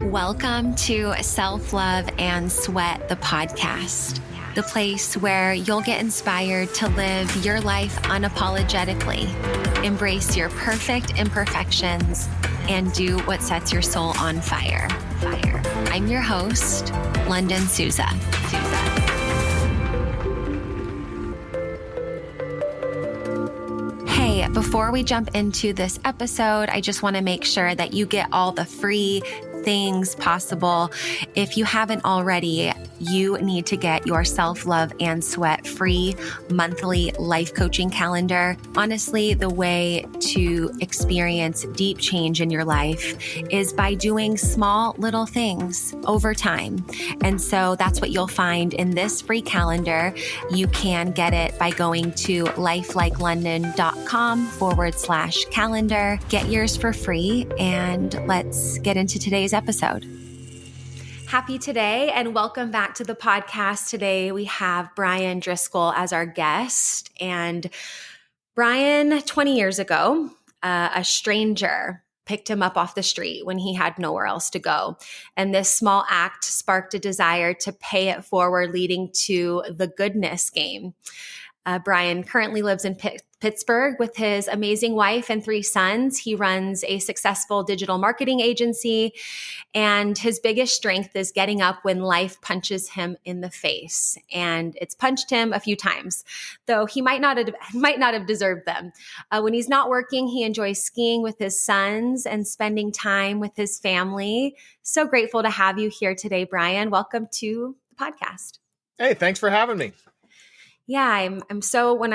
Welcome to Self-Love and Sweat, the podcast, the place where you'll get inspired to live your life unapologetically, embrace your perfect imperfections, and do what sets your soul on fire. I'm your host, London Souza. Hey, before we jump into this episode, I just want to make sure that you get all the free things possible. If you haven't already, you need to get your Self-Love and Sweat free monthly life coaching calendar. Honestly, the way to experience deep change in your life is by doing small little things over time. And so that's what you'll find in this free calendar. You can get it by going to lifelikelondon.com/calendar. Get yours for free, and let's get into today's episode. Happy today and welcome back to the podcast. Today we have Bryan Driscoll as our guest. And Bryan, 20 years ago, a stranger picked him up off the street when he had nowhere else to go. And this small act sparked a desire to pay it forward, leading to the goodness game. Bryan currently lives in Pittsburgh with his amazing wife and 3 sons. He runs a successful digital marketing agency, and his biggest strength is getting up when life punches him in the face. And it's punched him a few times, though he might not have deserved them. When he's not working, he enjoys skiing with his sons and spending time with his family. So grateful to have you here today, Bryan. Welcome to the podcast. Hey, thanks for having me. Yeah, I'm so when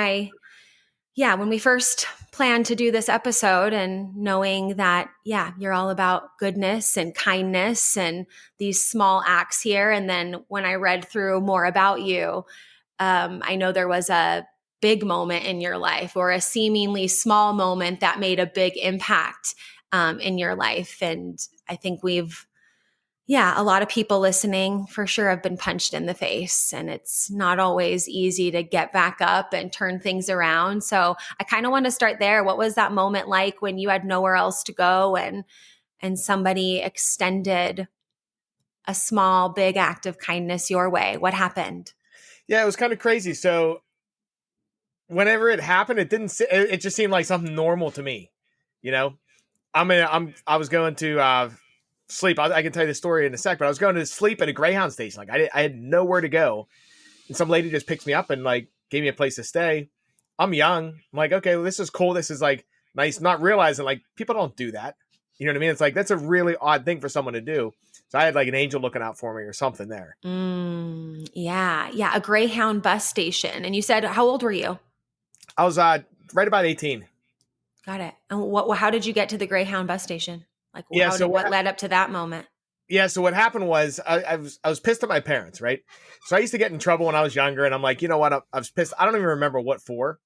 we first planned to do this episode and knowing that, you're all about goodness and kindness and these small acts here. And then when I read through more about you, I know there was a big moment in your life or a seemingly small moment that made a big impact in your life. And I think a lot of people listening for sure have been punched in the face, and it's not always easy to get back up and turn things around. So I kind of want to start there. What was that moment like when you had nowhere else to go and somebody extended a small, big act of kindness your way? What happened? Yeah, it was kind of crazy. So whenever it happened, it just seemed like something normal to me. You know, I was going to sleep. I can tell you the story in a sec, but I was going to sleep at a Greyhound station. Like I had nowhere to go, and some lady just picked me up and like gave me a place to stay. I'm young. I'm like, okay, well, this is cool. This is like nice. Not realizing like people don't do that. You know what I mean? It's like that's a really odd thing for someone to do. So I had like an angel looking out for me or something there. Yeah, a Greyhound bus station. And you said, how old were you? I was right about 18. Got it. And how did you get to the Greyhound bus station? Like, what led up to that moment? Yeah. So what happened was I was pissed at my parents, right? So I used to get in trouble when I was younger, and I'm like, you know what? I was pissed. I don't even remember what for.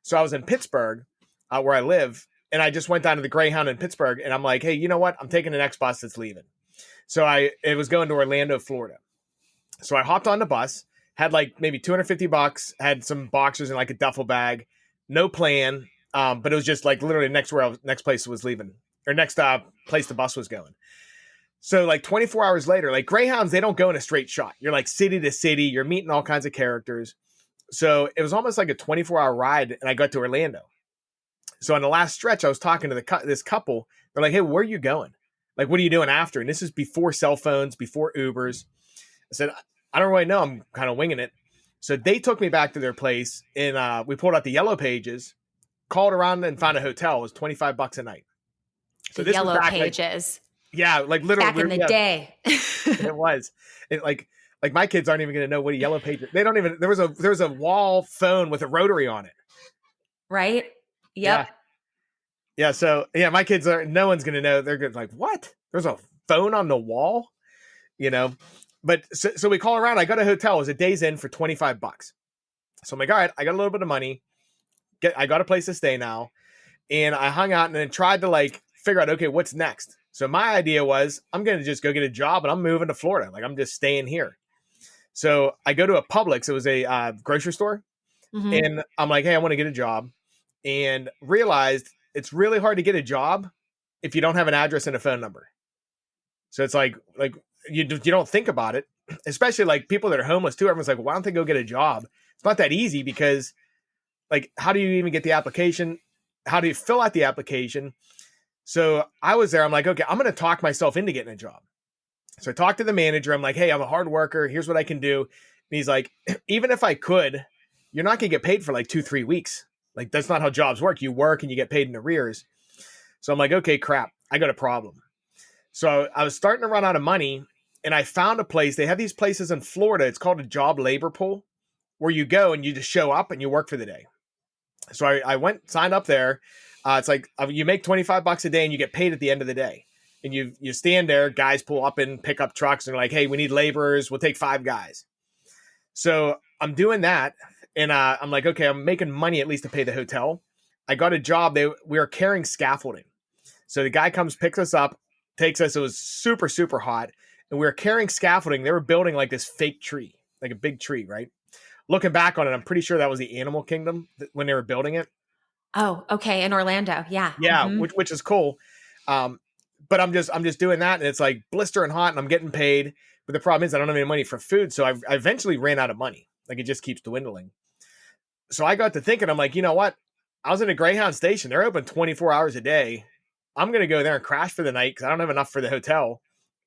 So I was in Pittsburgh, where I live, and I just went down to the Greyhound in Pittsburgh, and I'm like, hey, you know what? I'm taking the next bus that's leaving. So it was going to Orlando, Florida. So I hopped on the bus, had like maybe $250, had some boxers in like a duffel bag, no plan, but it was just like literally next place was leaving. Or next place the bus was going. So like 24 hours later, like Greyhounds, they don't go in a straight shot. You're like city to city. You're meeting all kinds of characters. So it was almost like a 24-hour ride, and I got to Orlando. So on the last stretch, I was talking to this couple. They're like, hey, where are you going? Like, what are you doing after? And this is before cell phones, before Ubers. I said, I don't really know. I'm kind of winging it. So they took me back to their place, and we pulled out the yellow pages, called around and found a hotel. It was $25 a night. So the Yellow Pages. Like literally back in the day. It was. Like my kids aren't even going to know what a Yellow Page is. They don't even. There was a wall phone with a rotary on it. Right. Yep. Yeah. So my kids are. No one's going to know. They're good. Like, what? There's a phone on the wall. You know. But so we call around. I got a hotel. It was a day's in for $25. So I'm like, all right, I got a little bit of money. I got a place to stay now, and I hung out and then tried to like figure out, okay, what's next? So my idea was I'm going to just go get a job and I'm moving to Florida. Like I'm just staying here. So I go to a Publix. It was a grocery store. Mm-hmm. And I'm like, hey, I want to get a job, and realized it's really hard to get a job if you don't have an address and a phone number. So it's like you don't think about it, especially like people that are homeless too. Everyone's like, well, why don't they go get a job? It's not that easy because like, how do you even get the application? How do you fill out the application? So I was there. I'm like, okay, I'm going to talk myself into getting a job. So I talked to the manager. I'm like, hey, I'm a hard worker. Here's what I can do. And he's like, even if I could, you're not going to get paid for like 2-3 weeks. Like, that's not how jobs work. You work and you get paid in arrears. So I'm like, okay, crap. I got a problem. So I was starting to run out of money, and I found a place. They have these places in Florida. It's called a job labor pool, where you go and you just show up and you work for the day. So I went, signed up there. It's like you make $25 a day and you get paid at the end of the day. And you stand there, guys pull up and pick up trucks and they're like, hey, we need laborers. We'll take 5 guys. So I'm doing that. And I'm like, okay, I'm making money at least to pay the hotel. I got a job. We were carrying scaffolding. So the guy comes, picks us up, takes us. It was super, super hot. And we were carrying scaffolding. They were building like this fake tree, like a big tree, right? Looking back on it, I'm pretty sure that was the animal kingdom when they were building it. Oh, okay. In Orlando. Yeah. Yeah. Mm-hmm. Which is cool. But I'm just doing that. And it's like blistering hot and I'm getting paid. But the problem is I don't have any money for food. So I eventually ran out of money. Like, it just keeps dwindling. So I got to thinking, I'm like, you know what? I was in a Greyhound station. They're open 24 hours a day. I'm going to go there and crash for the night because I don't have enough for the hotel.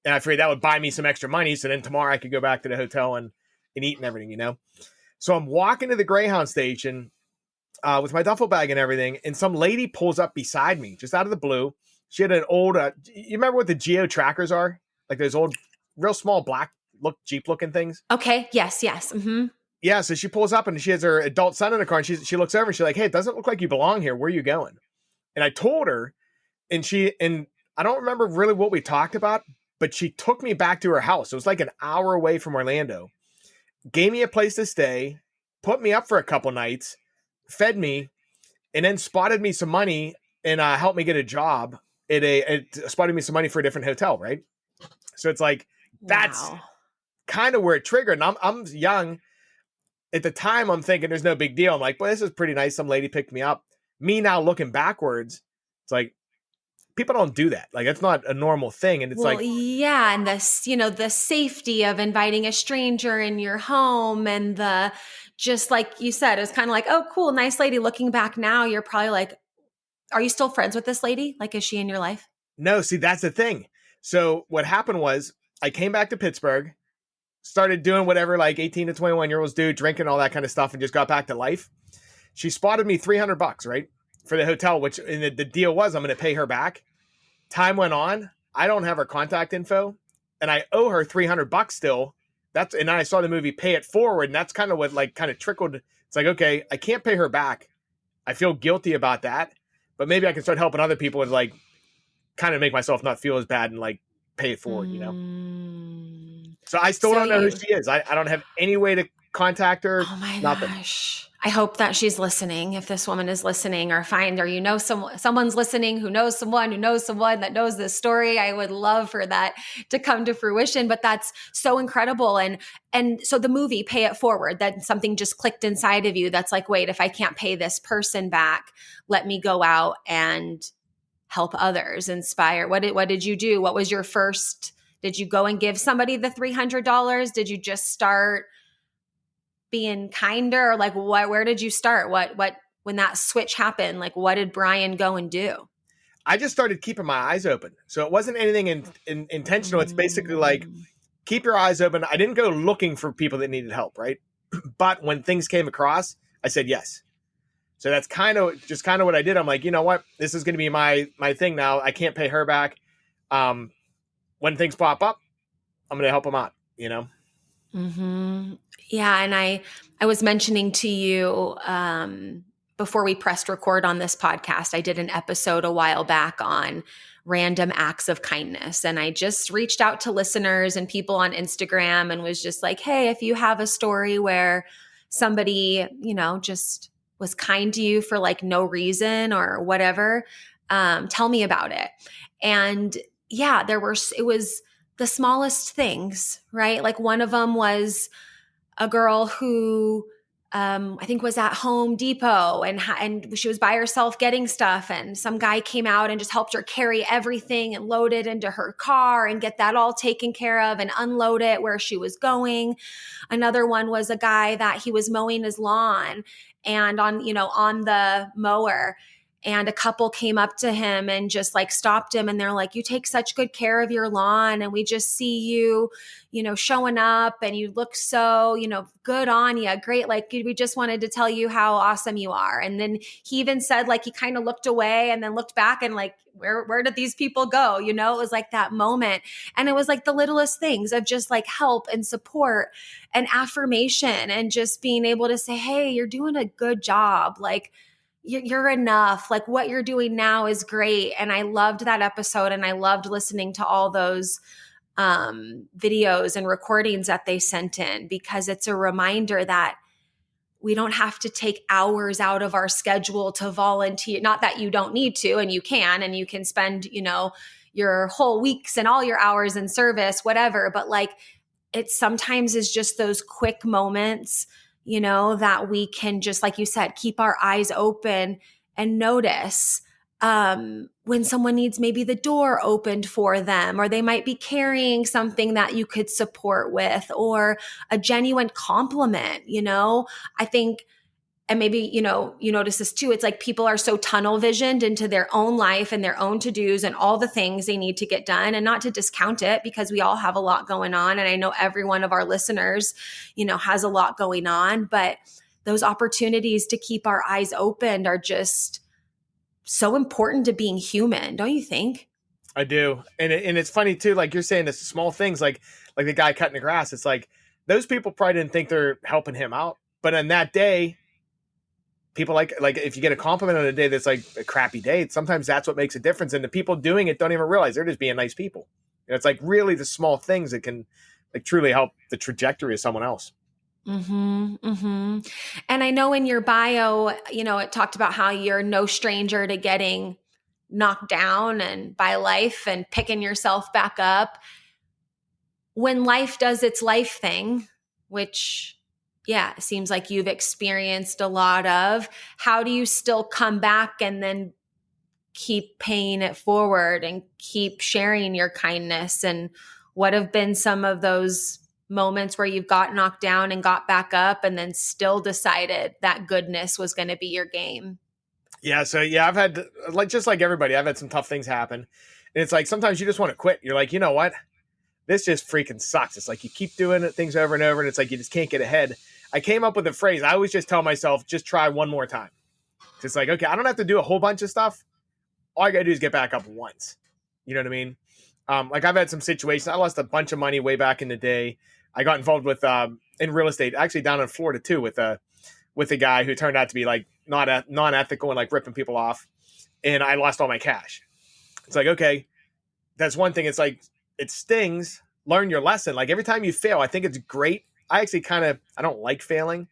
And I figured that would buy me some extra money. So then tomorrow I could go back to the hotel and eat and everything, you know? So I'm walking to the Greyhound station with my duffel bag and everything. And some lady pulls up beside me just out of the blue. She had an old, you remember what the Geo trackers are? Like those old, real small black Jeep looking things. Okay. Yes. Mm-hmm. Yeah. So she pulls up and she has her adult son in the car and she looks over and she's like, hey, it doesn't look like you belong here. Where are you going? And I told her, and I don't remember really what we talked about, but she took me back to her house. It was like an hour away from Orlando, gave me a place to stay, put me up for a couple nights, fed me, and then spotted me some money and helped me get a job it spotted me some money for a different hotel. Right. So it's like, that's kind of where it triggered. And I'm young at the time. I'm thinking there's no big deal. I'm like, well, this is pretty nice. Some lady picked me up. Me now looking backwards, it's like, people don't do that. Like, it's not a normal thing. And it's yeah. And this, the safety of inviting a stranger in your home and just like you said, it was kind of like, oh, cool. Nice lady. Looking back now, you're probably like, are you still friends with this lady? Like, is she in your life? No, see, that's the thing. So what happened was I came back to Pittsburgh, started doing whatever like 18 to 21-year-olds do, drinking all that kind of stuff, and just got back to life. She spotted me $300, right, for the hotel, which the deal was I'm going to pay her back. Time went on. I don't have her contact info, and I owe her $300 still. And then I saw the movie Pay It Forward, and that's kind of what like kind of trickled. It's like, okay, I can't pay her back. I feel guilty about that, but maybe I can start helping other people and like kind of make myself not feel as bad and like pay it forward, you know? So I still don't know who she is. I don't have any way to contact her. Oh my gosh. I hope that she's listening. If this woman is listening or someone's listening who knows someone that knows this story, I would love for that to come to fruition. But that's so incredible. And so the movie Pay It Forward, that something just clicked inside of you. That's like, wait, if I can't pay this person back, let me go out and help others, inspire. What did you do? What was your first? Did you go and give somebody the $300? Did you just start being kinder? Or like, where did you start? When that switch happened, like, what did Bryan go and do? I just started keeping my eyes open. So it wasn't anything intentional. It's basically like, keep your eyes open. I didn't go looking for people that needed help, right? But when things came across, I said yes. So that's kind of what I did. I'm like, you know what? This is going to be my thing now. I can't pay her back. When things pop up, I'm going to help them out, you know? Mm-hmm. Yeah. And I was mentioning to you before we pressed record on this podcast, I did an episode a while back on random acts of kindness. And I just reached out to listeners and people on Instagram and was just like, hey, if you have a story where somebody, just was kind to you for like no reason or whatever, tell me about it. And yeah, it was the smallest things, right? Like one of them was a girl who I think was at Home Depot, and she was by herself getting stuff, and some guy came out and just helped her carry everything and load it into her car and get that all taken care of and unload it where she was going. Another one was a guy that he was mowing his lawn and on the mower, and a couple came up to him and just like stopped him, and they're like, "You take such good care of your lawn, and we just see you, showing up, and you look so, good on you. Great. Like, we just wanted to tell you how awesome you are." And then he even said, like, he kind of looked away and then looked back and like, where did these people go? It was like that moment. And it was like the littlest things of just like help and support and affirmation and just being able to say, "Hey, you're doing a good job. Like, you're enough. Like, what you're doing now is great." And I loved that episode, and I loved listening to all those videos and recordings that they sent in, because it's a reminder that we don't have to take hours out of our schedule to volunteer. Not that you don't need to, and you can spend, your whole weeks and all your hours in service, whatever. But like, it sometimes is just those quick moments, that we can just, like you said, keep our eyes open and notice when someone needs maybe the door opened for them, or they might be carrying something that you could support with, or a genuine compliment. I think, and maybe, you notice this too. It's like people are so tunnel visioned into their own life and their own to-dos and all the things they need to get done, and not to discount it, because we all have a lot going on. And I know every one of our listeners, has a lot going on, but those opportunities to keep our eyes open are just so important to being human. Don't you think? I do. And it's funny too, like you're saying, the small things, like the guy cutting the grass. It's like those people probably didn't think they're helping him out. But on that day, people like if you get a compliment on a day that's like a crappy day, sometimes that's what makes a difference. And the people doing it don't even realize they're just being nice people. It's like really the small things that can like truly help the trajectory of someone else. Mm-hmm, mm-hmm. And I know in your bio, it talked about how you're no stranger to getting knocked down and by life and picking yourself back up. When life does its life thing, which, yeah, it seems like you've experienced a lot of, how do you still come back and then keep paying it forward and keep sharing your kindness? And what have been some of those moments where you've got knocked down and got back up and then still decided that goodness was going to be your game? Yeah. So yeah, I've had just like everybody, I've had some tough things happen. And it's like, sometimes you just want to quit. You're like, you know what? This just freaking sucks. It's like you keep doing things over and over, and it's like you just can't get ahead. I came up with a phrase. I always just tell myself, just try one more time. It's like, okay, I don't have to do a whole bunch of stuff. All I got to do is get back up once. You know what I mean? Like I've had some situations. I lost a bunch of money way back in the day. I got involved with in real estate, actually down in Florida too, with a guy who turned out to be like non-ethical and like ripping people off. And I lost all my cash. It's like, okay, that's one thing. It's like, it stings. Learn your lesson. Like every time you fail, I think it's great. I actually I don't like failing,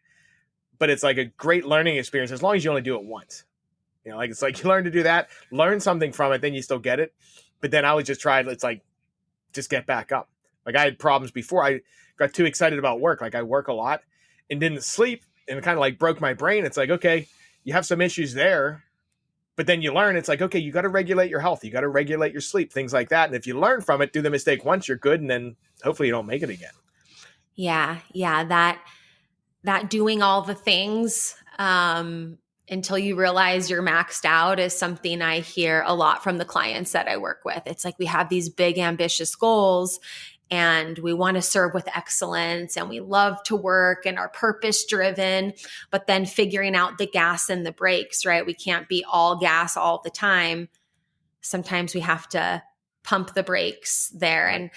but it's like a great learning experience as long as you only do it once. Like it's like you learn to do that, learn something from it, then you still get it. But then I would just try, it's like, just get back up. Like I had problems before. I got too excited about work. Like I work a lot and didn't sleep, and it kind of like broke my brain. It's like, okay, you have some issues there, but then you learn. It's like, okay, you got to regulate your health. You got to regulate your sleep, things like that. And if you learn from it, do the mistake once, you're good. And then hopefully you don't make it again. Yeah. Yeah. That doing all the things, until you realize you're maxed out is something I hear a lot from the clients that I work with. It's like we have these big, ambitious goals, and we want to serve with excellence, and we love to work and are purpose driven, but then figuring out the gas and the brakes, right? We can't be all gas all the time. Sometimes we have to pump the brakes there. And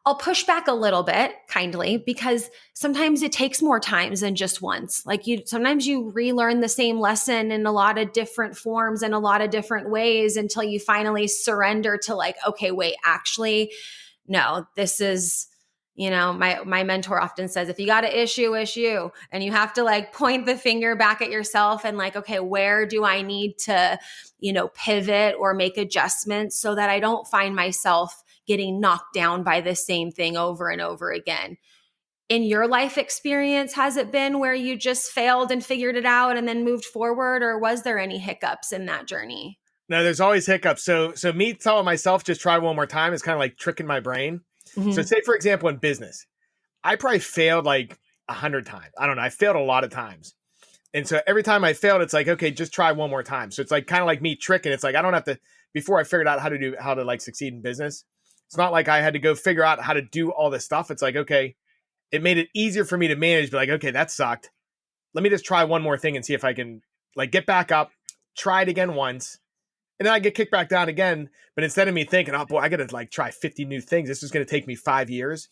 I'll push back a little bit kindly, because sometimes it takes more times than just once. Like sometimes you relearn the same lesson in a lot of different forms and a lot of different ways until you finally surrender to like, okay, wait, actually, no, this is, my mentor often says, if you got an issue, and you have to like point the finger back at yourself and like, okay, where do I need to, pivot or make adjustments so that I don't find myself getting knocked down by the same thing over and over again. in your life experience, has it been where you just failed and figured it out and then moved forward, or was there any hiccups in that journey? No, there's always hiccups. So me telling myself just try one more time is kind of like tricking my brain. So Mm-hmm. say, for example, in business, I probably failed like 100 times. I don't know. I failed a lot of times. And so every time I failed, it's like, okay, just try one more time. So it's like kind of like me tricking. It's like I don't have to, before I figured out how to like succeed in business. It's not like I had to go figure out how to do all this stuff. It's like, okay, it made it easier for me to manage, but like, okay, that sucked. Let me just try one more thing and see if I can like get back up, try it again once. And then I get kicked back down again. But instead of me thinking, oh boy, I got to like try 50 new things. This is going to take me 5 years.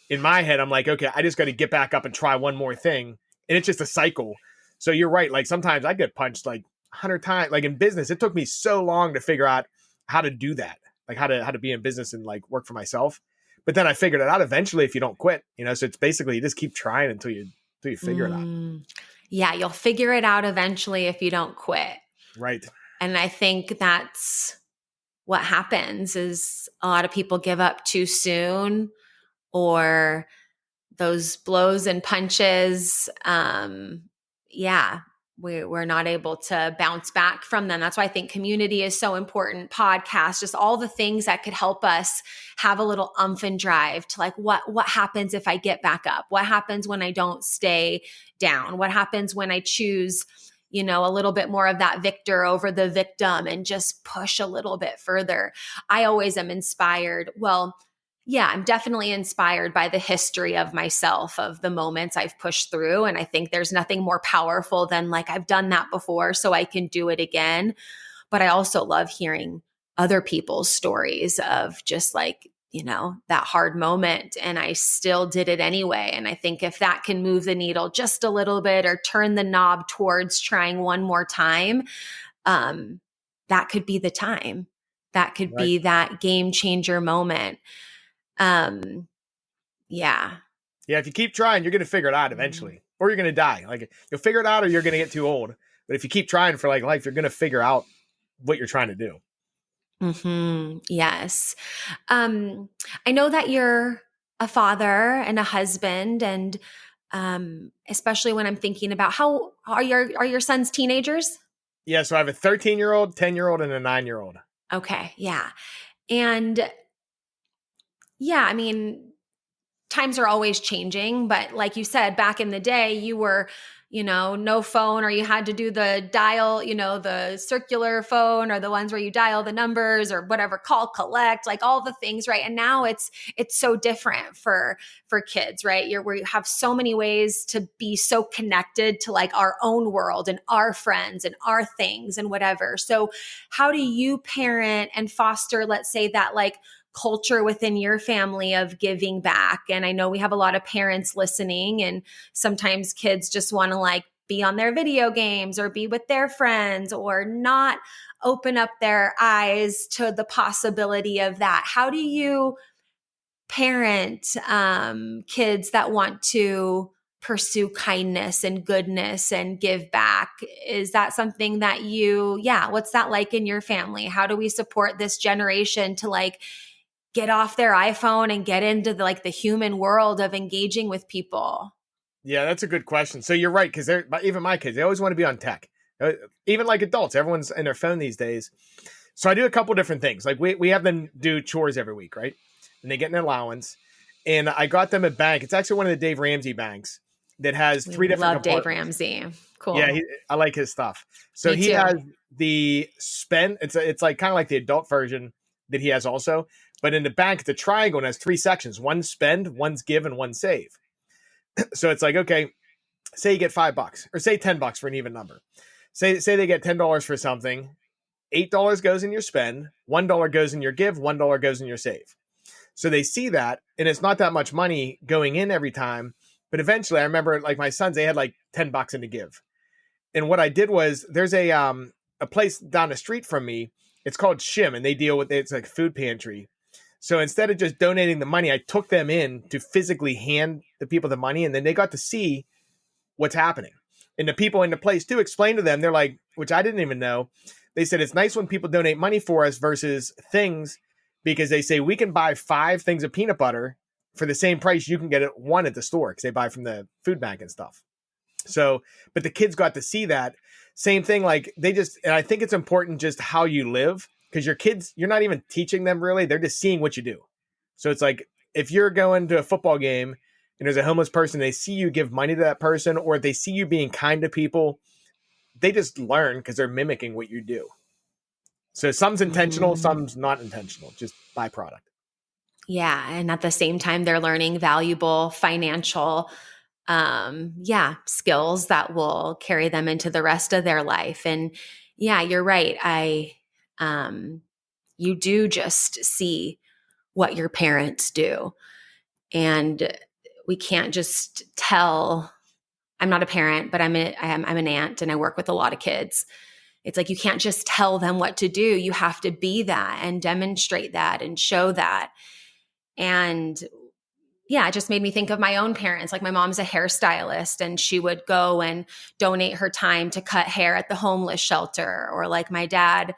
In my head, I'm like, okay, I just got to get back up and try one more thing. And it's just a cycle. So you're right. Like sometimes I get punched like 100 times. Like in business, it took me so long to figure out how to do that. Like how to be in business and like work for myself. But then I figured it out eventually if you don't quit, you know, so it's basically you just keep trying until you figure it out. Yeah, you'll figure it out eventually if you don't quit. Right. And I think that's what happens is a lot of people give up too soon, or those blows and punches. We're not able to bounce back from them. That's why I think community is so important. Podcasts, just all the things that could help us have a little umph and drive to like, what happens if I get back up? What happens when I don't stay down? What happens when I choose, you know, a little bit more of that victor over the victim and just push a little bit further? I always am inspired. Well, yeah, I'm definitely inspired by the history of myself, of the moments I've pushed through. And I think there's nothing more powerful than like, I've done that before, so I can do it again. But I also love hearing other people's stories of just like, you know, that hard moment and I still did it anyway. And I think if that can move the needle just a little bit or turn the knob towards trying one more time, that could be the time. That could be that game changer moment. Yeah. Yeah, if you keep trying, you're going to figure it out eventually, or you're going to die. Like you'll figure it out or you're going to get too old. But if you keep trying for like life, you're going to figure out what you're trying to do. Yes. I know that you're a father and a husband, and especially when I'm thinking about how are your sons teenagers? Yeah, so I have a 13-year-old, 10-year-old, and a 9-year-old. Okay, yeah. And yeah, I mean, times are always changing, but like you said, back in the day, you were, you know, no phone, or you had to do the dial, you know, the circular phone, or the ones where you dial the numbers or whatever, call, collect, like all the things, right? And now it's so different for kids, right? We have so many ways to be so connected to like our own world and our friends and our things and whatever. So how do you parent and foster, let's say, that like culture within your family of giving back? And I know we have a lot of parents listening, and sometimes kids just want to like be on their video games or be with their friends or not open up their eyes to the possibility of that. How do you parent kids that want to pursue kindness and goodness and give back? Is that something that what's that like in your family? How do we support this generation to like get off their iPhone and get into the human world of engaging with people? Yeah, that's a good question. So you're right, because even my kids, they always want to be on tech. Even like adults, everyone's in their phone these days. So I do a couple different things. Like we have them do chores every week, right? And they get an allowance. And I got them a bank. It's actually one of the Dave Ramsey banks that has three different. Love Dave Ramsey. Cool. Yeah, I like his stuff. So he has the spend. It's like kind of like the adult version that he has also. But in the bank, it's a triangle and has 3 sections: one spend, one's give, and one save. So it's like, okay, say you get $5 or say $10 for an even number. Say they get $10 for something. $8 goes in your spend, $1 goes in your give, $1 goes in your save. So they see that, and it's not that much money going in every time. But eventually, I remember like my sons, they had like $10 in to give. And what I did was, there's a place down the street from me. It's called Shim, and they deal with it's like food pantry. So instead of just donating the money, I took them in to physically hand the people the money, and then they got to see what's happening. And the people in the place too explained to them, they're like, which I didn't even know. They said it's nice when people donate money for us versus things, because they say we can buy 5 things of peanut butter for the same price you can get it one at the store because they buy from the food bank and stuff. So, but the kids got to see that same thing. Like and I think it's important just how you live, because your kids, you're not even teaching them really. They're just seeing what you do. So it's like, if you're going to a football game and there's a homeless person, they see you give money to that person, or they see you being kind to people, they just learn because they're mimicking what you do. So some's intentional, some's not intentional, just byproduct. Yeah. And at the same time, they're learning valuable financial skills that will carry them into the rest of their life. And yeah, you're right. You do just see what your parents do. And we can't just tell. I'm not a parent, but I'm an aunt and I work with a lot of kids. It's like, you can't just tell them what to do. You have to be that and demonstrate that and show that. And yeah, it just made me think of my own parents. Like, my mom's a hairstylist and she would go and donate her time to cut hair at the homeless shelter. Or like my dad,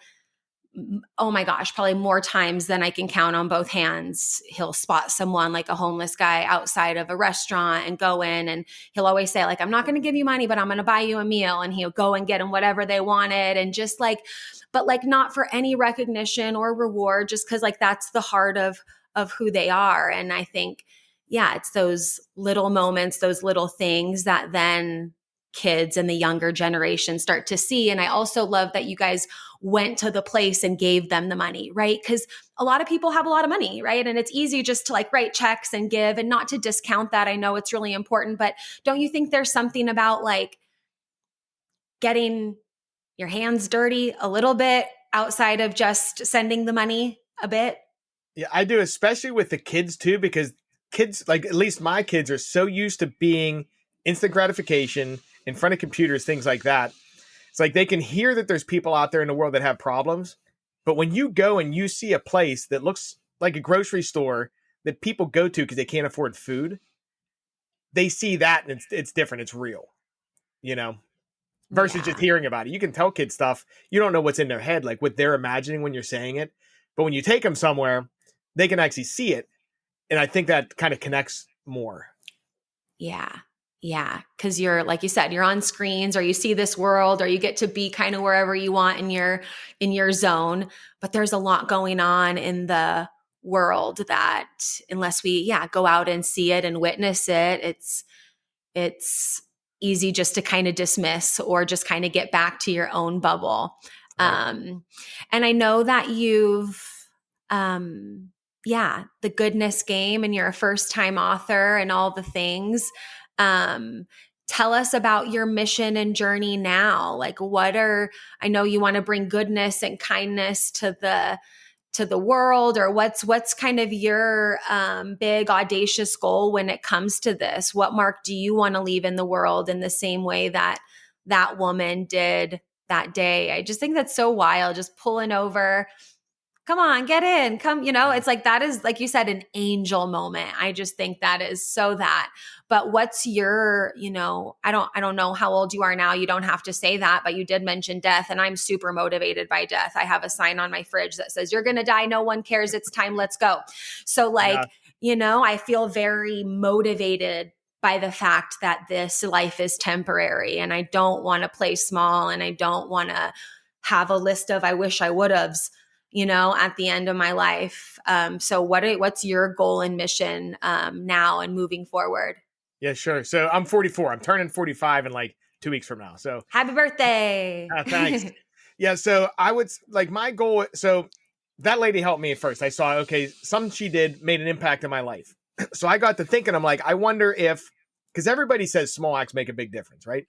oh my gosh, probably more times than I can count on both hands, he'll spot someone like a homeless guy outside of a restaurant and go in, and he'll always say like, I'm not going to give you money, but I'm going to buy you a meal. And he'll go and get them whatever they wanted. And just like, but like, not for any recognition or reward, just because like that's the heart of who they are. And I think, yeah, it's those little moments, those little things that then kids and the younger generation start to see. And I also love that you guys went to the place and gave them the money, right? Because a lot of people have a lot of money, right? And it's easy just to like write checks and give, and not to discount that. I know it's really important, but don't you think there's something about like getting your hands dirty a little bit outside of just sending the money a bit? Yeah, I do, especially with the kids too, because kids, like at least my kids, are so used to being instant gratification in front of computers, things like that. It's like they can hear that there's people out there in the world that have problems. But when you go and you see a place that looks like a grocery store that people go to because they can't afford food, they see that and it's different. It's real, you know, versus just hearing about it. You can tell kids stuff. You don't know what's in their head, like what they're imagining when you're saying it. But when you take them somewhere, they can actually see it. And I think that kind of connects more. Yeah. Yeah. Cause you're, like you said, you're on screens, or you see this world, or you get to be kind of wherever you want in your zone. But there's a lot going on in the world that unless we, go out and see it and witness it, it's easy just to kind of dismiss or just kind of get back to your own bubble. Right. And I know that you've, the goodness game, and you're a first time author and all the things. Tell us about your mission and journey now. Like, I know you want to bring goodness and kindness to the world, or what's kind of your big audacious goal when it comes to this? What mark do you want to leave in the world in the same way that woman did that day? I just think that's so wild, just pulling over. Come on, get in, come, it's like, that is, like you said, an angel moment. I just think that is so that. But what's your, I don't know how old you are now. You don't have to say that, but you did mention death, and I'm super motivated by death. I have a sign on my fridge that says, you're going to die. No one cares. It's time. Let's go. So like, I feel very motivated by the fact that this life is temporary, and I don't want to play small, and I don't want to have a list of I wish I would have's, at the end of my life. So what's your goal and mission now and moving forward? Yeah, sure. So I'm 44. I'm turning 45 in like 2 weeks from now. So happy birthday. Thanks. Yeah. So I would like my goal. So that lady helped me at first. I saw, okay, something she did made an impact in my life. So I got to thinking, I'm like, I wonder if, because everybody says small acts make a big difference, right?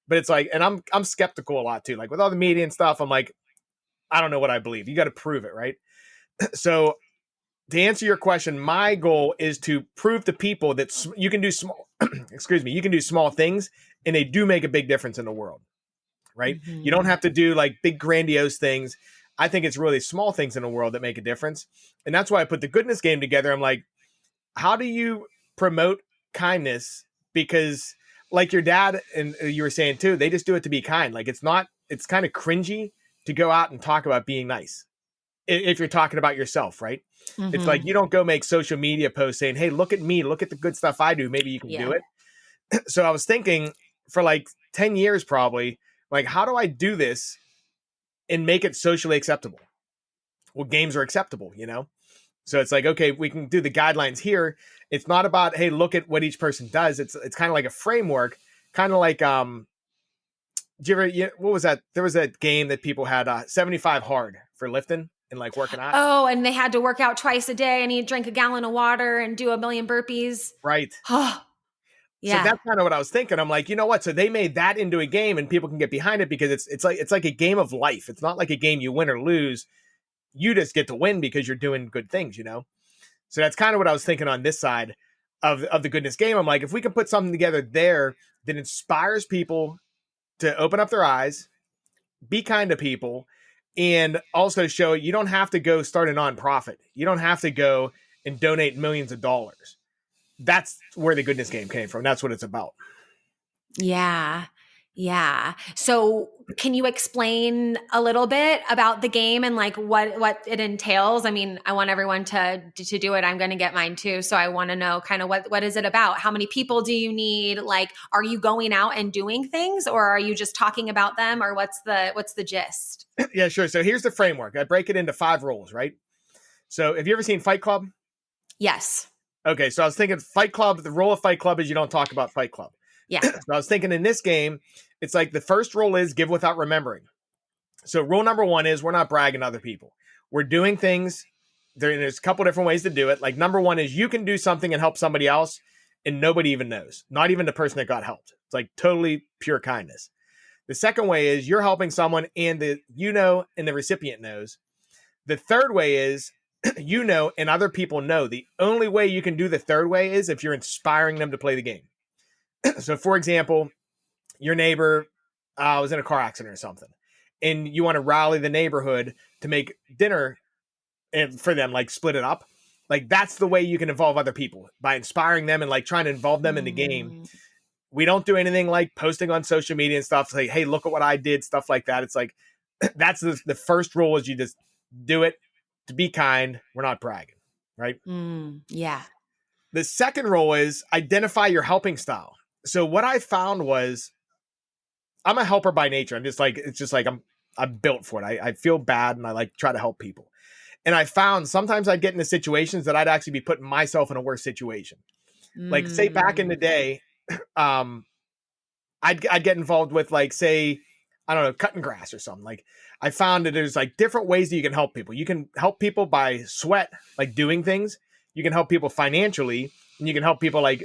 But it's like, and I'm skeptical a lot too. Like with all the media and stuff, I'm like, I don't know what I believe. You got to prove it, right? So to answer your question, my goal is to prove to people that you can do small, you can do small things, and they do make a big difference in the world, right? Mm-hmm. You don't have to do like big grandiose things. I think it's really small things in the world that make a difference. And that's why I put the goodness game together. I'm like, how do you promote kindness? Because like your dad and you were saying too, they just do it to be kind. Like it's kind of cringy to go out and talk about being nice. if you're talking about yourself, right? It's like Mm-hmm. you don't go make social media posts saying, hey, look at me, look at the good stuff I do. Maybe you can do Yeah. it. So I was thinking for like 10 years, probably, like, how do I do this and make it socially acceptable? Well, games are acceptable, you know? So it's like, okay, we can do the guidelines here. It's not about, hey, look at what each person does. It's kind of like a framework, kind of like, do you ever, what was that? There was that game that people had 75 hard for lifting and like working out. Oh, and they had to work out twice a day and he'd drink a gallon of water and do a million burpees. Right. Oh, So yeah. that's kind of what I was thinking. I'm like, you know what? So they made that into a game and people can get behind it because it's like a game of life. It's not like a game you win or lose. You just get to win because you're doing good things, you know? So that's kind of what I was thinking on this side of the goodness game. I'm like, if we can put something together there that inspires people to open up their eyes, be kind to people, and also show you don't have to go start a nonprofit. You don't have to go and donate millions of dollars. That's where the goodness game came from. That's what it's about. Yeah. Yeah. So can you explain a little bit about the game and like what it entails? I mean, I want everyone to do it. I'm going to get mine too. So I want to know kind of what is it about? How many people do you need? Like, are you going out and doing things or are you just talking about them or what's the gist? Yeah, sure. So here's the framework. I break it into 5 rules, right? So have you ever seen Fight Club? Yes. Okay, so I was thinking Fight Club, the rule of Fight Club is you don't talk about Fight Club. Yeah. So I was thinking in this game, it's like the first rule is give without remembering. So rule number 1 is we're not bragging to other people. We're doing things. There's a couple different ways to do it. Like number 1 is you can do something and help somebody else and nobody even knows. Not even the person that got helped. It's like totally pure kindness. The second way is you're helping someone and and the recipient knows. The third way is and other people know. The only way you can do the third way is if you're inspiring them to play the game. So for example, your neighbor was in a car accident or something, and you want to rally the neighborhood to make dinner and for them, like split it up. Like that's the way you can involve other people by inspiring them and like trying to involve them in the game. Mm. We don't do anything like posting on social media and stuff. Like, hey, look at what I did, stuff like that. It's like that's the first rule is you just do it to be kind. We're not bragging, right? Yeah. The second rule is identify your helping style. So what I found was I'm a helper by nature. It's just like I'm built for it. I feel bad and I like try to help people. And I found sometimes I'd get into situations that I'd actually be putting myself in a worse situation. Like say back in the day, I'd get involved with like, say, I don't know, cutting grass or something. Like I found that there's like different ways that you can help people. You can help people by sweat, like doing things. You can help people financially, and you can help people like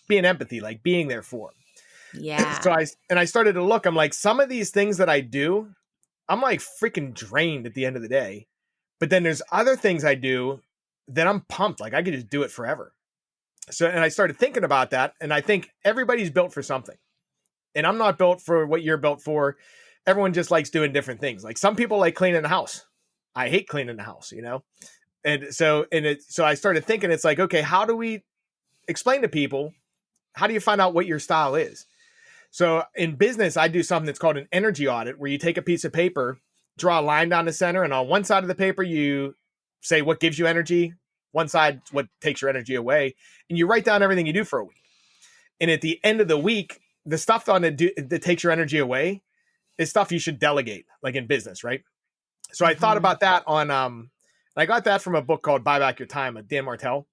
being empathy, like being there for them. Yeah. So I started to look, I'm like, some of these things that I do, I'm like freaking drained at the end of the day. But then there's other things I do that I'm pumped. Like I could just do it forever. So, and I started thinking about that. And I think everybody's built for something. And I'm not built for what you're built for. Everyone just likes doing different things. Like some people like cleaning the house. I hate cleaning the house, you know? So I started thinking, it's like, okay, how do we explain to people, how do you find out what your style is? So in business, I do something that's called an energy audit, where you take a piece of paper, draw a line down the center, and on one side of the paper, you say what gives you energy, one side, what takes your energy away, and you write down everything you do for a week. And at the end of the week, the stuff that takes your energy away is stuff you should delegate, like in business, right? So I thought about that I got that from a book called Buy Back Your Time by Dan Martell.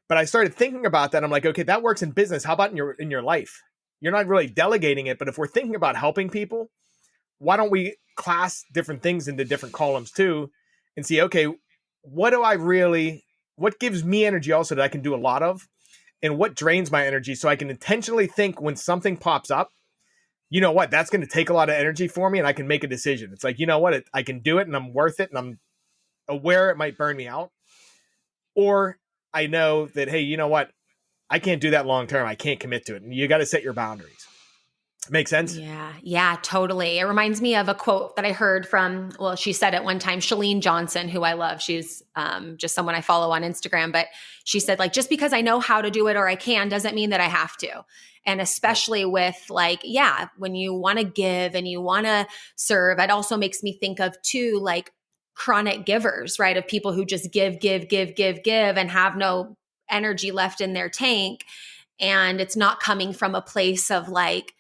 But I started thinking about that. I'm like, okay, that works in business. How about in your life? You're not really delegating it, but if we're thinking about helping people, why don't we class different things into different columns too and see, okay, what gives me energy also that I can do a lot of, and what drains my energy so I can intentionally think when something pops up, you know what, that's going to take a lot of energy for me and I can make a decision. It's like, you know what, I can do it and I'm worth it and I'm aware it might burn me out. Or I know that, hey, you know what, I can't do that long term. I can't commit to it. And you got to set your boundaries. Make sense? Yeah, totally. It reminds me of a quote that I heard from, well, she said it one time, Shalene Johnson, who I love. She's just someone I follow on Instagram, but she said, like, just because I know how to do it or I can doesn't mean that I have to. And especially with like, when you want to give and you want to serve, it also makes me think of too, like, chronic givers, right? Of people who just give and have no energy left in their tank. And it's not coming from a place of like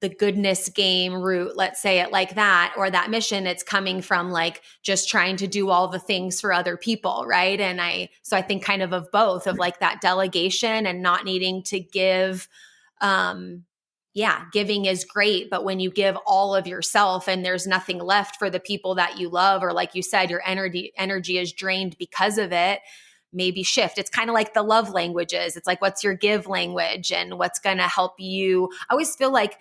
the goodness game route, let's say it like that, or that mission. It's coming from like just trying to do all the things for other people, right? So I think kind of both, of like that delegation and not needing to give. Giving is great, but when you give all of yourself and there's nothing left for the people that you love, or like you said, your energy is drained because of it, maybe shift. It's kind of like the love languages. It's like, what's your give language and what's going to help you? I always feel like,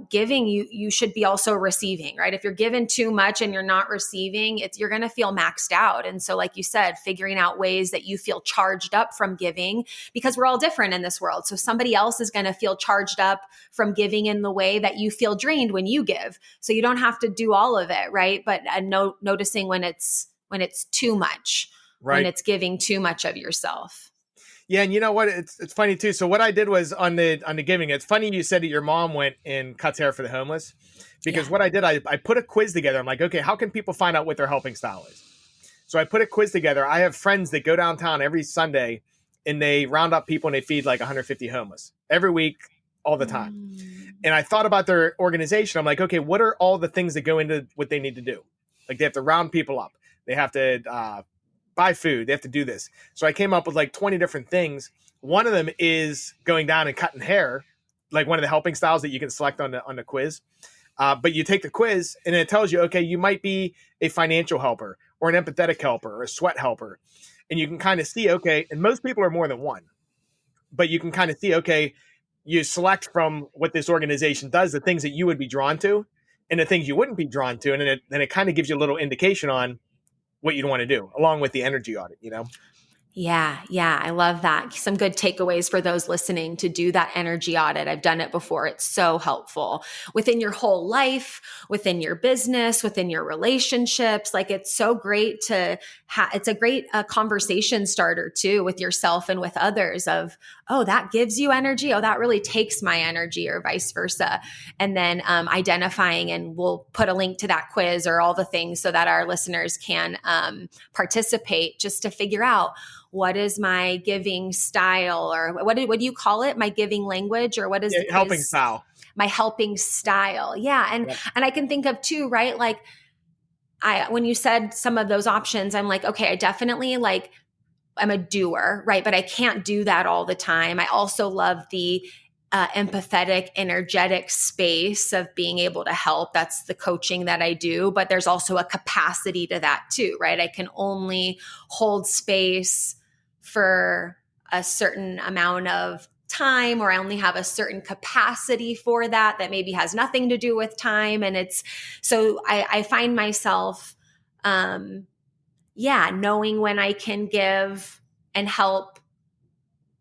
giving, you should be also receiving, right? If you're given too much and you're not receiving, you're going to feel maxed out. And so, like you said, figuring out ways that you feel charged up from giving, because we're all different in this world. So somebody else is going to feel charged up from giving in the way that you feel drained when you give. So you don't have to do all of it, right? But noticing when it's too much, right, when it's giving too much of yourself. Yeah, and you know what? It's funny too. So what I did was on the giving. It's funny you said that your mom went and cuts hair for the homeless, because what I did, I put a quiz together. I'm like, okay, how can people find out what their helping style is? So I put a quiz together. I have friends that go downtown every Sunday and they round up people and they feed like 150 homeless every week, all the time. And I thought about their organization. I'm like, okay, what are all the things that go into what they need to do? Like they have to round people up. They have to buy food. They have to do this. So I came up with like 20 different things. One of them is going down and cutting hair, like one of the helping styles that you can select on the quiz. But you take the quiz and it tells you, okay, you might be a financial helper or an empathetic helper or a sweat helper. And you can kind of see, okay, and most people are more than one, but you can kind of see, okay, you select from what this organization does, the things that you would be drawn to and the things you wouldn't be drawn to. And then it kind of gives you a little indication on what you'd want to do, along with the energy audit, Yeah, I love that. Some good takeaways for those listening to do that energy audit. I've done it before. It's so helpful within your whole life, within your business, within your relationships. Like it's so great to it's a great conversation starter too with yourself and with others of, oh, that gives you energy. Oh, that really takes my energy, or vice versa. And then identifying, and we'll put a link to that quiz or all the things so that our listeners can participate, just to figure out, what is my giving style, or what do you call it? My giving language, or what is the helping style? My helping style. Yeah. And I can think of too, right? Like when you said some of those options, I'm like, okay, I definitely like, I'm a doer, right? But I can't do that all the time. I also love the empathetic, energetic space of being able to help. That's the coaching that I do. But there's also a capacity to that too, right? I can only hold space for a certain amount of time, or I only have a certain capacity for that maybe has nothing to do with time. And it's, so I find myself, knowing when I can give and help,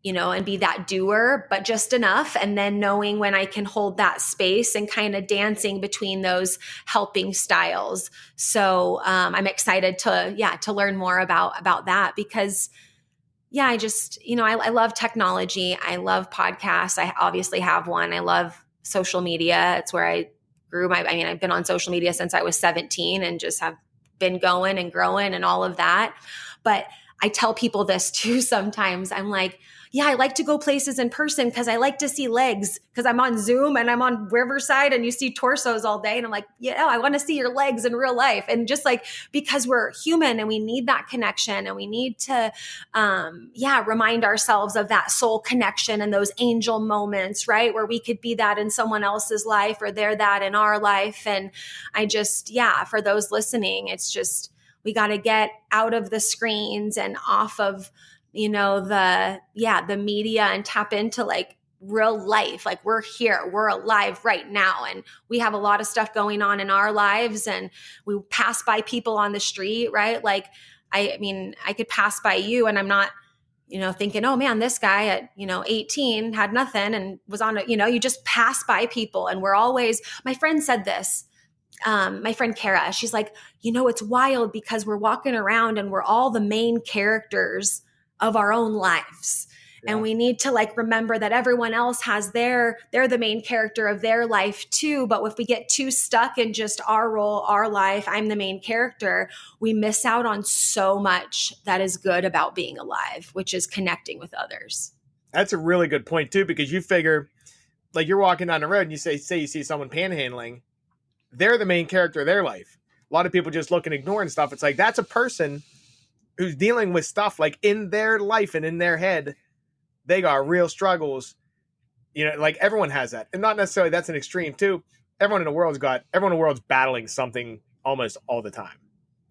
and be that doer, but just enough. And then knowing when I can hold that space and kind of dancing between those helping styles. So I'm excited to learn more about that, because I just, I love technology. I love podcasts. I obviously have one. I love social media. It's where I grew I've been on social media since I was 17 and just have been going and growing and all of that. But I tell people this too sometimes. I'm like, I like to go places in person because I like to see legs, because I'm on Zoom and I'm on Riverside and you see torsos all day. And I'm like, I want to see your legs in real life. And just like, because we're human and we need that connection, and we need to, remind ourselves of that soul connection and those angel moments, right? Where we could be that in someone else's life, or they're that in our life. And I just, for those listening, it's just, we got to get out of the screens and off of, the media, and tap into like real life. Like we're here, we're alive right now. And we have a lot of stuff going on in our lives, and we pass by people on the street, right? Like, I could pass by you and I'm not, thinking, oh man, this guy at, 18 had nothing and was on it. You just pass by people, and we're always, my friend said this, my friend Kara, she's like, it's wild because we're walking around and we're all the main characters of our own lives. And we need to like remember that everyone else has they're the main character of their life too. But if we get too stuck in just our role, our life, I'm the main character, we miss out on so much that is good about being alive, which is connecting with others. That's a really good point too, because you figure like you're walking down the road and you say you see someone panhandling, they're the main character of their life. A lot of people just look and ignore and stuff. It's like, that's a person who's dealing with stuff like in their life and in their head. They got real struggles, like everyone has that. And not necessarily that's an extreme too. Everyone in the world's battling something almost all the time.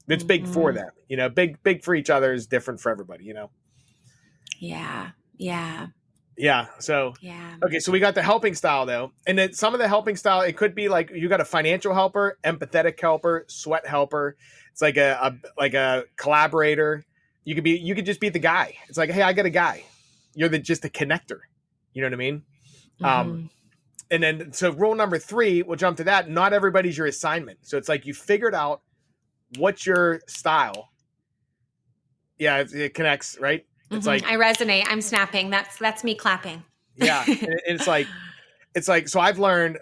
It's big for them, big for each other is different for everybody, Yeah. Yeah. So, yeah. Okay. So we got the helping style though. And then some of the helping style, it could be like you got a financial helper, empathetic helper, sweat helper. It's like a collaborator. You could just be the guy. It's like, hey, I got a guy. You're just a connector. You know what I mean? Mm-hmm. And then, so rule number 3, we'll jump to that. Not everybody's your assignment. So it's like you figured out what's your style. Yeah, it connects, right? It's like I resonate. I'm snapping. That's me clapping. Yeah, and it's like so I've learned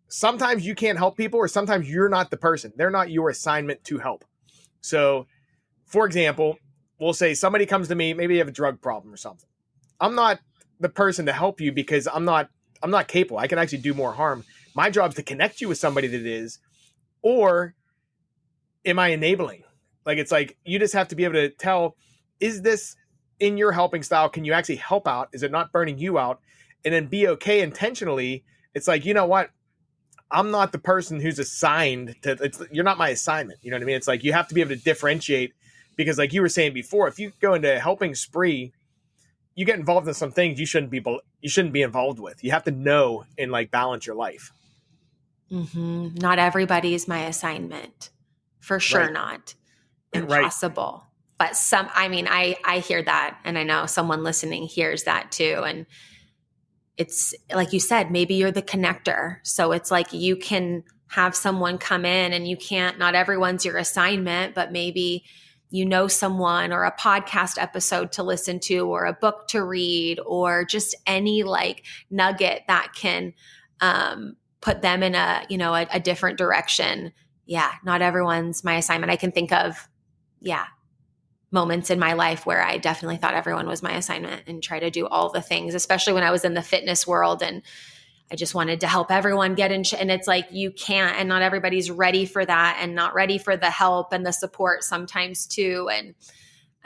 sometimes you can't help people, or sometimes you're not the person. They're not your assignment to help. So, for example, we'll say somebody comes to me, maybe you have a drug problem or something. I'm not the person to help you because I'm not capable. I can actually do more harm. My job is to connect you with somebody that is, or am I enabling? Like, it's like, you just have to be able to tell, is this in your helping style? Can you actually help out? Is it not burning you out? And then be okay intentionally. It's like, you know what? I'm not the person who's assigned to, you're not my assignment. You know what I mean? It's like, you have to be able to differentiate, because like you were saying before, if you go into a helping spree, you get involved in some things you shouldn't be involved with. You have to know and like balance your life. Mm-hmm. Not everybody's my assignment. For sure. Right. Not impossible. Right. But I hear that. And I know someone listening hears that too. And it's like you said, maybe you're the connector. So it's like you can have someone come in and not everyone's your assignment, but maybe someone, or a podcast episode to listen to, or a book to read, or just any like nugget that can put them in a different direction. Yeah. Not everyone's my assignment. I can think of, moments in my life where I definitely thought everyone was my assignment and try to do all the things, especially when I was in the fitness world and I just wanted to help everyone get in. And it's like, you can't, and not everybody's ready for that, and not ready for the help and the support sometimes too. And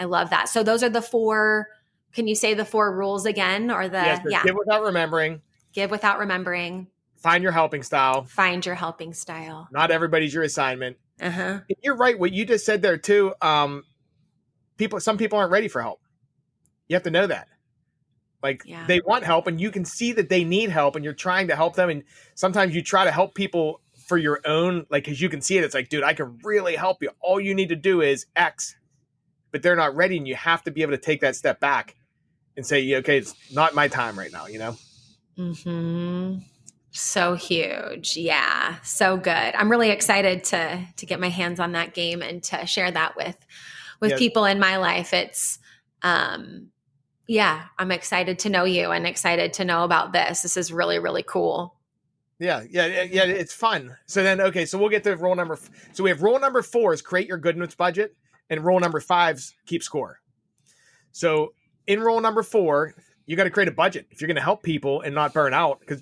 I love that. So those are the 4, can you say the 4 rules again, or Yes, give without remembering. Give without remembering. Find your helping style. Find your helping style. Not everybody's your assignment. Uh-huh. You're right. What you just said there too. Some people aren't ready for help. You have to know that. Like they want help, and you can see that they need help, and you're trying to help them. And sometimes you try to help people for your own, like, cause you can see it. It's like, dude, I can really help you. All you need to do is X, but they're not ready. And you have to be able to take that step back and say, okay, it's not my time right now, Mm-hmm. So huge. Yeah. So good. I'm really excited to get my hands on that game and to share that with people in my life. It's, I'm excited to know you and excited to know about this. This is really, really cool. Yeah. It's fun. So then, okay, so we'll get to rule number. So we have rule number 4 is create your goodness budget, and rule number 5 is keep score. So in rule number 4, you got to create a budget if you're going to help people and not burn out, because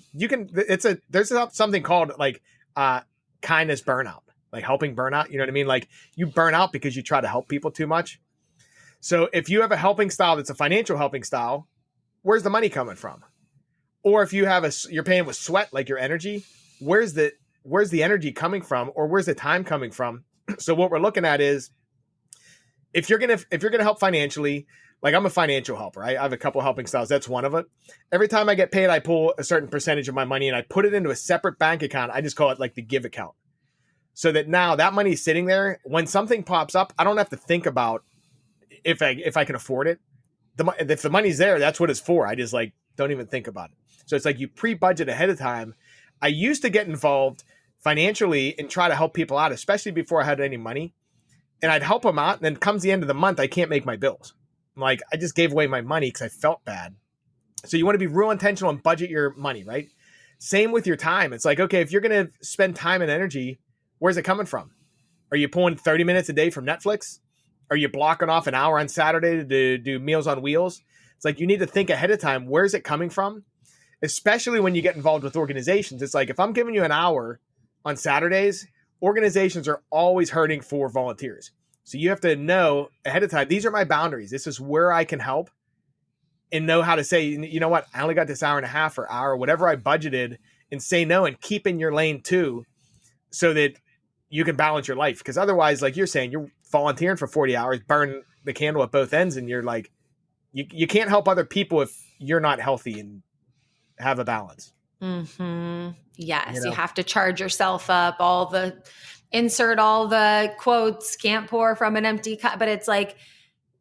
there's something called like kindness burnout, like helping burnout. You know what I mean? Like you burn out because you try to help people too much. So if you have a helping style that's a financial helping style, where's the money coming from? Or if you have you're paying with sweat, like your energy, where's the energy coming from, or where's the time coming from? So what we're looking at is if you're gonna help financially, like I'm a financial helper. I have a couple helping styles. That's one of it. Every time I get paid, I pull a certain percentage of my money and I put it into a separate bank account. I just call it like the give account. So that now that money is sitting there. When something pops up, I don't have to think about if I can afford it. If the money's there, that's what it's for. I just like don't even think about it. So it's like you pre-budget ahead of time. I used to get involved financially and try to help people out, especially before I had any money. And I'd help them out. And then comes the end of the month, I can't make my bills. I'm like, I just gave away my money because I felt bad. So you want to be real intentional and budget your money, right? Same with your time. It's like, okay, if you're going to spend time and energy, where's it coming from? Are you pulling 30 minutes a day from Netflix? Are you blocking off an hour on Saturday to do Meals on Wheels? It's like you need to think ahead of time. Where's it coming from? Especially when you get involved with organizations. It's like if I'm giving you an hour on Saturdays, organizations are always hurting for volunteers. So you have to know ahead of time, these are my boundaries. This is where I can help, and know how to say, you know what, I only got this hour and a half or hour, whatever I budgeted, and say no and keep in your lane too, so that you can balance your life. Because otherwise, like you're saying, you're volunteering for 40 hours, burn the candle at both ends, and you're like, you can't help other people if you're not healthy and have a balance. Mm-hmm. Yes. You have to charge yourself up, insert all the quotes, can't pour from an empty cup. But it's like,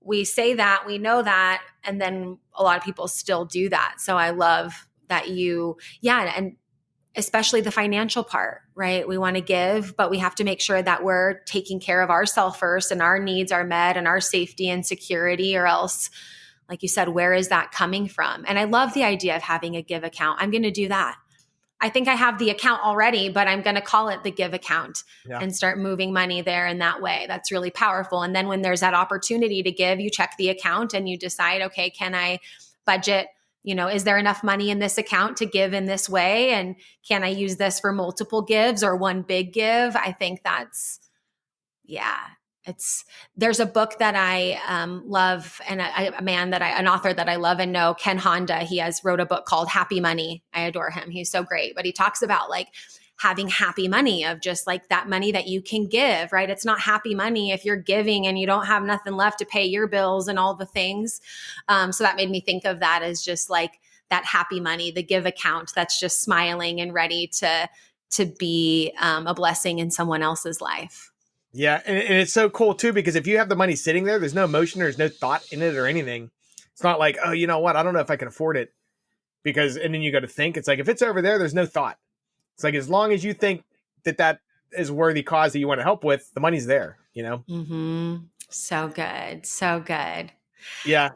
we say that, we know that, and then a lot of people still do that. So I love that and especially the financial part, right? We want to give, but we have to make sure that we're taking care of ourselves first and our needs are met and our safety and security, or else, like you said, where is that coming from? And I love the idea of having a give account. I'm going to do that. I think I have the account already, but I'm going to call it the give account and start moving money there in that way. That's really powerful. And then when there's that opportunity to give, you check the account and you decide, okay, can I budget? Is there enough money in this account to give in this way? And can I use this for multiple gives or one big give? I think that's, there's a book that I love, and an author that I love and know, Ken Honda. He wrote a book called Happy Money. I adore him. He's so great. But he talks about like having happy money, of just like that money that you can give, right? It's not happy money if you're giving and you don't have nothing left to pay your bills and all the things. So that made me think of that as just like that happy money, the give account that's just smiling and ready to be a blessing in someone else's life. Yeah. And it's so cool too, because if you have the money sitting there, there's no emotion, there's no thought in it or anything. It's not like, oh, you know what? I don't know if I can afford it, and then you got to think. It's like, if it's over there, there's no thought. It's like, as long as you think that is a worthy cause that you want to help with, the money's there, Mm-hmm. So good. So good. Yeah.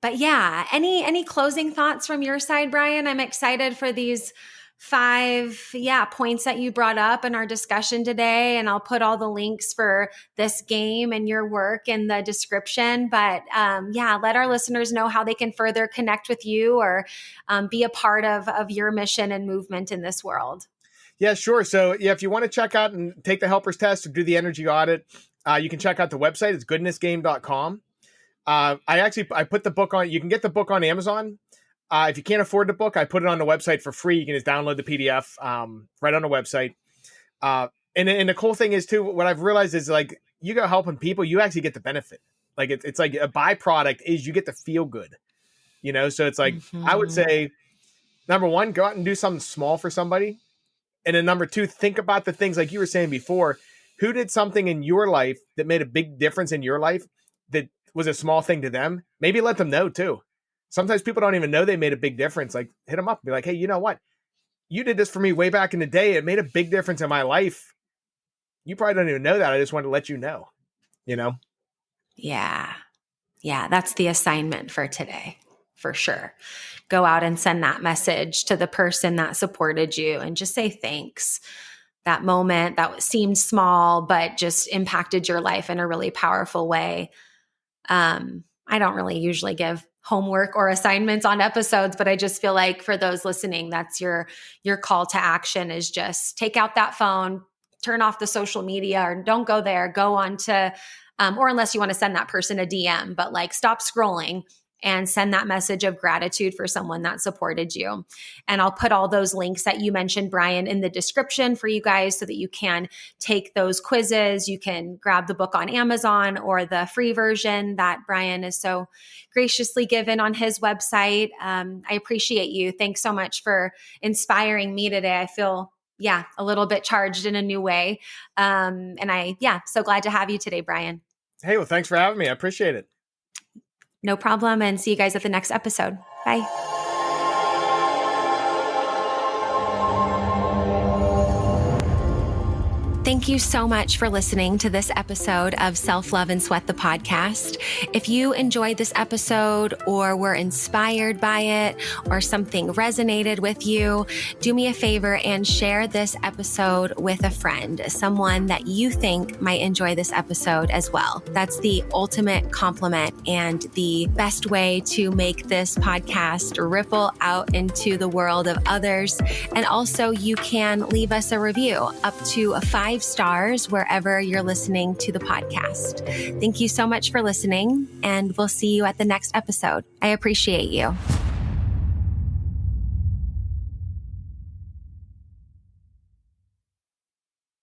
But yeah, any closing thoughts from your side, Bryan? I'm excited for these 5 points that you brought up in our discussion today. And I'll put all the links for this game and your work in the description. But let our listeners know how they can further connect with you or be a part of your mission and movement in this world. Yeah, sure. So if you want to check out and take the helper's test or do the energy audit, you can check out the website. It's goodnessgame.com. I put the book on, you can get the book on Amazon. If you can't afford the book, I put it on the website for free. You can just download the PDF right on the website. And the cool thing is too, what I've realized is like, you go helping people, you actually get the benefit. Like it's like a byproduct is you get to feel good, So it's like, I would say, number one, go out and do something small for somebody. And then number two, think about the things like you were saying before. Who did something in your life that made a big difference in your life that was a small thing to them? Maybe let them know too. Sometimes people don't even know they made a big difference. Like, hit them up and be like, hey, you know what? You did this for me way back in the day. It made a big difference in my life. You probably don't even know that. I just wanted to let you know, Yeah. Yeah. That's the assignment for today, for sure. Go out and send that message to the person that supported you and just say thanks. That moment that seemed small, but just impacted your life in a really powerful way. I don't really usually give homework or assignments on episodes, but I just feel like for those listening, that's your call to action, is just take out that phone, turn off the social media, or don't go there, go on to, or unless you want to send that person a DM, but like stop scrolling and send that message of gratitude for someone that supported you. And I'll put all those links that you mentioned, Bryan, in the description for you guys so that you can take those quizzes. You can grab the book on Amazon or the free version that Bryan is so graciously given on his website. I appreciate you. Thanks so much for inspiring me today. I feel a little bit charged in a new way. So glad to have you today, Bryan. Hey, well, thanks for having me. I appreciate it. No problem. And see you guys at the next episode. Bye. Thank you so much for listening to this episode of Self Love and Sweat the podcast. If you enjoyed this episode or were inspired by it or something resonated with you, do me a favor and share this episode with a friend, someone that you think might enjoy this episode as well. That's the ultimate compliment and the best way to make this podcast ripple out into the world of others. And also you can leave us a review up to 5 stars wherever you're listening to the podcast. Thank you so much for listening, and we'll see you at the next episode. I appreciate you.